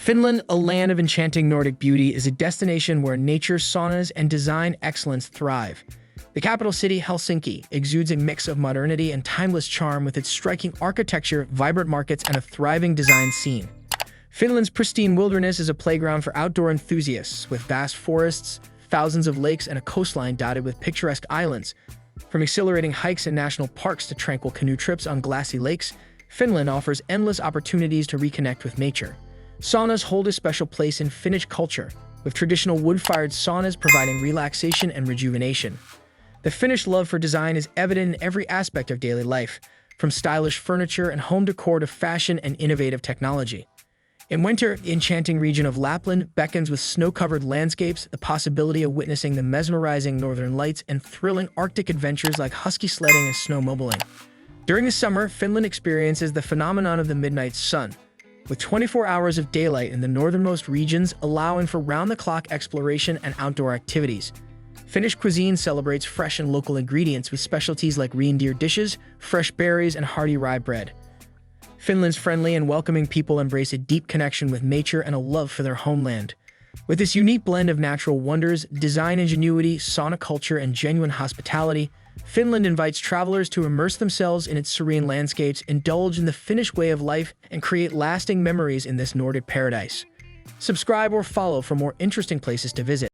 Finland, a land of enchanting Nordic beauty, is a destination where nature, saunas, and design excellence thrive. The capital city, Helsinki, exudes a mix of modernity and timeless charm with its striking architecture, vibrant markets, and a thriving design scene. Finland's pristine wilderness is a playground for outdoor enthusiasts, with vast forests, thousands of lakes, and a coastline dotted with picturesque islands. From exhilarating hikes in national parks to tranquil canoe trips on glassy lakes, Finland offers endless opportunities to reconnect with nature. Saunas hold a special place in Finnish culture, with traditional wood-fired saunas providing relaxation and rejuvenation. The Finnish love for design is evident in every aspect of daily life, from stylish furniture and home decor to fashion and innovative technology. In winter, the enchanting region of Lapland beckons with snow-covered landscapes, the possibility of witnessing the mesmerizing northern lights, and thrilling Arctic adventures like husky sledding and snowmobiling. During the summer, Finland experiences the phenomenon of the midnight sun, with 24 hours of daylight in the northernmost regions allowing for round-the-clock exploration and outdoor activities. Finnish cuisine celebrates fresh and local ingredients with specialties like reindeer dishes, fresh berries, and hearty rye bread. Finland's friendly and welcoming people embrace a deep connection with nature and a love for their homeland. With this unique blend of natural wonders, design ingenuity, sauna culture, and genuine hospitality, Finland invites travelers to immerse themselves in its serene landscapes, indulge in the Finnish way of life, and create lasting memories in this Nordic paradise. Subscribe or follow for more interesting places to visit.